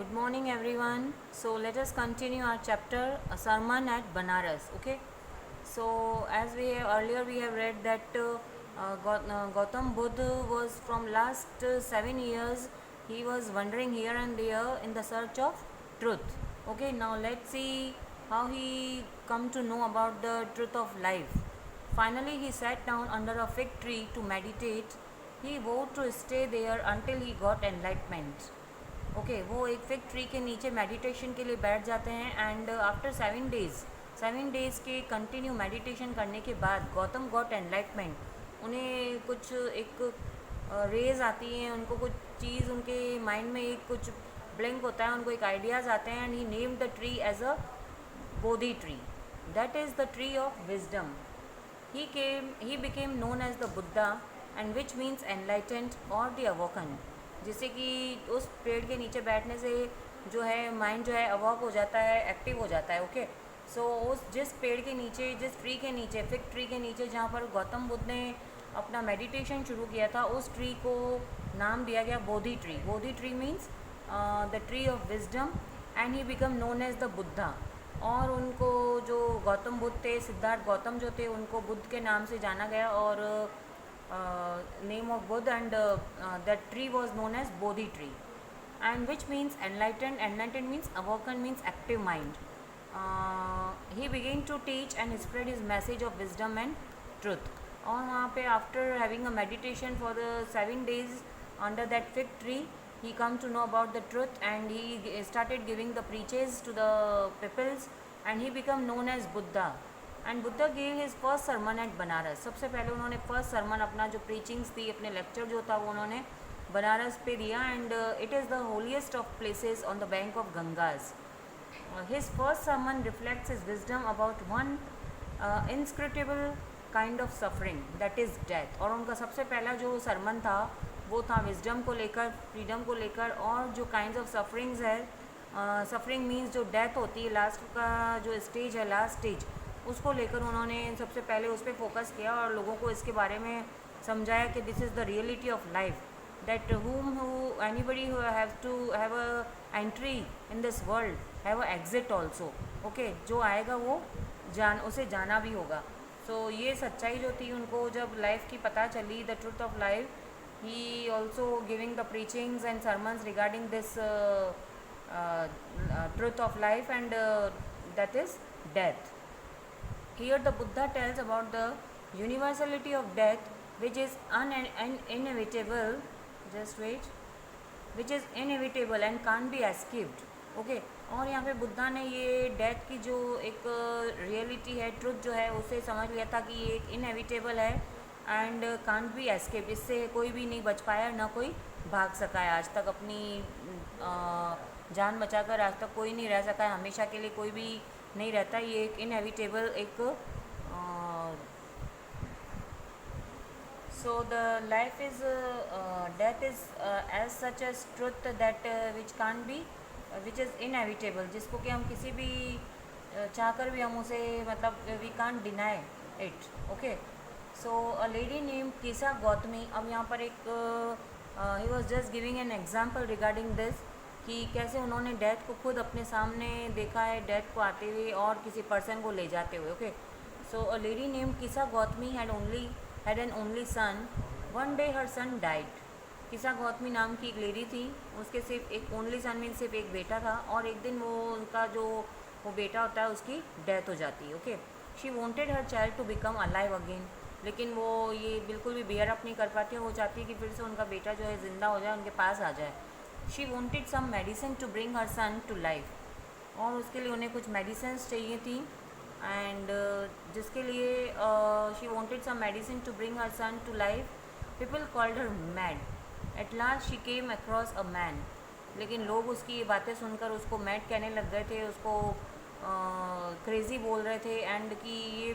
Good morning, everyone. So let us continue our chapter, a sermon at Banaras. Okay. So as earlier we have read that Gautam Buddha was from last 7 years. He was wandering here and there in the search of truth. Okay. Now let's see how he come to know about the truth of life. Finally, he sat down under a fig tree to meditate. He vowed to stay there until he got enlightenment. Okay वो एक fig tree के नीचे meditation के लिए बैठ जाते हैं and after 7 days के कंटिन्यू मेडिटेशन करने के बाद गौतम गॉट एनलाइटमेंट उन्हें कुछ एक रेज आती हैं, उनको कुछ चीज़ उनके माइंड में एक कुछ ब्लिंक होता है, उनको एक आइडियाज़ आते हैं and he name the tree as a Bodhi tree, that is the tree of wisdom. He became known as the Buddha and which means enlightened or the awoken, जिससे कि उस पेड़ के नीचे बैठने से जो है माइंड जो है अवॉक हो जाता है, एक्टिव हो जाता है. ओके सो उस जिस पेड़ के नीचे, जिस ट्री के नीचे, फिग ट्री के नीचे जहाँ पर गौतम बुद्ध ने अपना मेडिटेशन शुरू किया था, उस ट्री को नाम दिया गया Bodhi tree. Bodhi tree means the tree of wisdom and he become known as the Buddha. और उनको जो गौतम बुद्ध थे, सिद्धार्थ गौतम जो थे, उनको बुद्ध के नाम से जाना गया और name of Buddha and that tree was known as Bodhi tree, and which means enlightened. Enlightened means awakened, means active mind. He began to teach and spread his message of wisdom and truth. और वहाँ पे after having a meditation for the 7 days under that fig tree, he come to know about the truth and he started giving the preaches to the peoples and he become known as Buddha. And Buddha gave his first sermon at Banaras. सबसे पहले उन्होंने first sermon अपना जो preachings थी, अपने lecture जो था वो उन्होंने बनारस पे दिया and it is the holiest of places on the bank of Ganges. His first sermon reflects his wisdom about one inscrutable kind of suffering that is death. और उनका सबसे पहला जो सरमन था वो था विजडम को लेकर, फ्रीडम को लेकर, और जो काइंड ऑफ सफरिंग्स है. सफरिंग मीन्स जो डेथ होती है, लास्ट का जो स्टेज है, लास्ट स्टेज, उसको लेकर उन्होंने सबसे पहले उस पर फोकस किया और लोगों को इसके बारे में समझाया कि this is the reality of life, that anybody who have to have a entry in this world have a exit also. Okay, जो आएगा वो उसे जाना भी होगा. सो ये सच्चाई जो थी उनको जब लाइफ की पता चली, the truth of life, he also giving the preachings and sermons regarding this truth of life and that is death. Here the Buddha tells about the universality of death, which is inevitable. Just wait. Which is inevitable and can't be escaped. Okay. और यहाँ पे बुद्धा ने ये death की जो एक reality है, truth जो है, उसे समझ लिया था कि ये एक इनएविटेबल है एंड कांट बी एस्केप. इससे कोई भी नहीं बच पाया, ना कोई भाग सका है आज तक. अपनी जान बचाकर आज तक कोई नहीं रह सका है, हमेशा के लिए कोई भी नहीं रहता. ये एक इनएविटेबल एक so the life is death is as such as truth that which can be, which is inevitable, जिसको कि हम किसी भी चाहकर भी हम उसे मतलब we can't deny it. Okay, so a lady name Kisa Gautami. अब यहाँ पर एक he was just giving an example regarding this कि कैसे उन्होंने डेथ को खुद अपने सामने देखा है, डेथ को आते हुए और किसी पर्सन को ले जाते हुए. Okay, so a lady name Kisa Gautami had an only son. One day her son died. Kisa Gautami नाम की एक लेडी थी, उसके सिर्फ एक ओनली सन मीन सिर्फ एक बेटा था, और एक दिन वो उनका जो वो बेटा होता है उसकी डेथ हो जाती है. Okay, she wanted her child to become alive again, लेकिन वो ये बिल्कुल भी बियर अप नहीं कर पाती है. वो चाहती है कि फिर से उनका बेटा जो है ज़िंदा हो जाए, उनके पास आ जाए. She wanted some medicine to bring her son to life. और उसके लिए उन्हें कुछ मेडिसिन चाहिए थी एंड जिसके लिए she wanted some medicine to bring her son to life. People called her mad. At last she came across a man. लेकिन लोग उसकी ये बातें सुनकर उसको मैड कहने लग गए थे, उसको क्रेज़ी बोल रहे थे एंड कि ये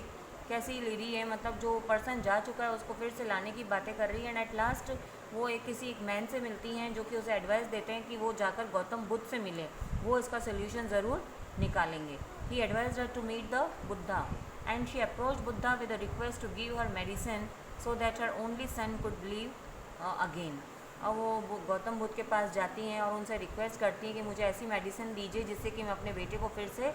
कैसी लेडी है, मतलब जो पर्सन जा चुका है उसको फिर से लाने की बातें कर रही है. एंड एट लास्ट वो किसी एक मैन से मिलती हैं जो कि उसे एडवाइस देते हैं कि वो जाकर गौतम बुद्ध से मिले, वो इसका सोल्यूशन ज़रूर निकालेंगे. He advised her to meet the Buddha and she approach Buddha with a request to give her medicine so that her only son could live again. और वो गौतम बुद्ध के पास जाती हैं और उनसे रिक्वेस्ट करती हैं कि मुझे ऐसी मेडिसिन दीजिए जिससे कि मैं अपने बेटे को फिर से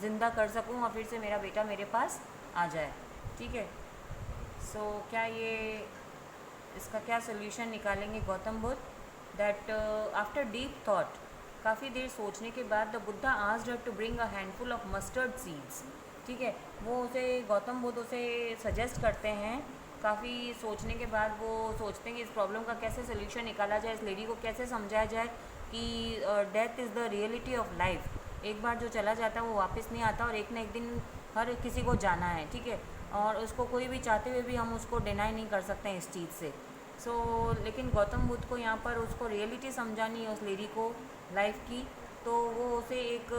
ज़िंदा कर सकूं और फिर से मेरा बेटा मेरे पास आ जाए। ठीक है, सो क्या ये इसका क्या सोल्यूशन निकालेंगे Gautam Buddha? That after deep thought, काफ़ी देर सोचने के बाद, the Buddha asked her to bring a handful of mustard seeds. ठीक है, वो उसे गौतम बुद्ध उसे सजेस्ट करते हैं। काफ़ी सोचने के बाद वो सोचते हैं कि इस प्रॉब्लम का कैसे सोल्यूशन निकाला जाए, इस लेडी को कैसे समझाया जाए कि death is the reality of life. एक बार जो चला जाता है वो वापस नहीं आता और एक ना एक दिन हर किसी को जाना है। ठीक है, और उसको कोई भी चाहते हुए भी हम उसको डिनाई नहीं कर सकते हैं इस चीज़ से। लेकिन गौतम बुद्ध को यहाँ पर उसको रियलिटी समझानी है उस लेडी को लाइफ की, तो वो उसे एक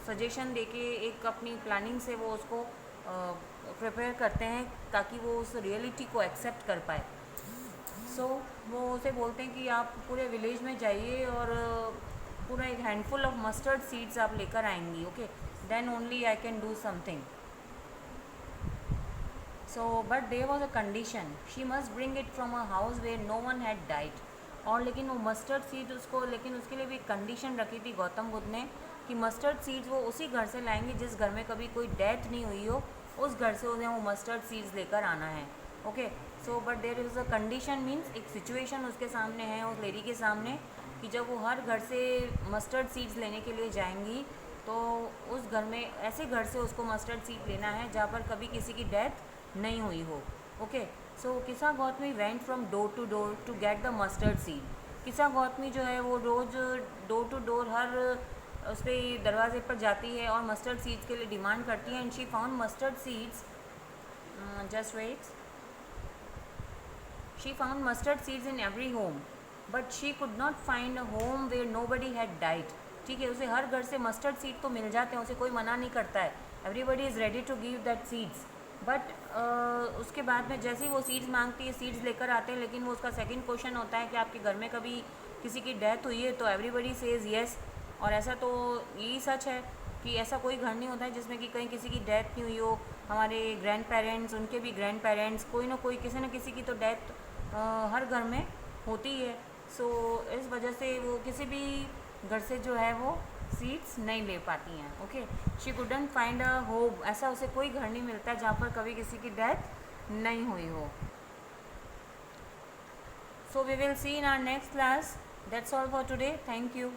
सजेशन देके एक अपनी प्लानिंग से वो उसको प्रिपेयर करते हैं ताकि वो उस रियलिटी को एक्सेप्ट कर पाए। वो उसे बोलते हैं कि आप पूरे विलेज में जाइए और पूरा एक हैंडफुल ऑफ मस्टर्ड सीड्स आप लेकर आएंगी। Okay, then only I can do something. But there was a condition, she must bring it from a house where no one had died. और लेकिन वो मस्टर्ड सीड उसको, लेकिन उसके लिए भी कंडीशन रखी थी गौतम बुद्ध ने कि मस्टर्ड सीड्स वो उसी घर से लाएंगे जिस घर में कभी कोई डेथ नहीं हुई हो, उस घर से उन्हें वो मस्टर्ड सीड्स लेकर आना है। Okay, but there is a condition, means एक सिचुएशन उसके सामने है, उस लेडी के सामने, कि जब वो हर घर से मस्टर्ड सीड्स लेने के लिए जाएंगी तो उस घर में, ऐसे घर से उसको मस्टर्ड सीड लेना है जहाँ पर कभी किसी की डेथ नहीं हुई हो। Okay, Kisa Gautami went from door to get the mustard seed. Kisa Gautami जो है वो रोज़ डोर टू डोर हर उस पर दरवाजे पर जाती है और मस्टर्ड सीड्स के लिए डिमांड करती है। And she found mustard seeds, just wait, she found mustard seeds in every home but she could not find a home where nobody had died. ठीक है, उसे हर घर से मस्टर्ड सीड तो मिल जाते हैं, उसे कोई मना नहीं करता है, everybody is ready to give that seeds. But उसके बाद में जैसे ही वो सीड्स मांगती है, सीड्स लेकर आते हैं, लेकिन वो उसका सेकंड क्वेश्चन होता है कि आपके घर में कभी किसी की डेथ हुई है, तो एवरीबडी सेज येस। और ऐसा तो यही सच है कि ऐसा कोई घर नहीं होता है जिसमें कि कहीं किसी की डेथ नहीं हुई हो। हमारे ग्रैंड पेरेंट्स, उनके भी ग्रैंड पेरेंट्स, कोई ना कोई, किसी न किसी की तो डेथ हर घर में होती है। इस वजह से वो किसी भी घर से जो है वो सीड्स नहीं ले पाती हैं। Okay, she couldn't find a home, ऐसा उसे कोई घर नहीं मिलता जहाँ पर कभी किसी की डेथ नहीं हुई हो। We will see in our next class. That's all for today. Thank you.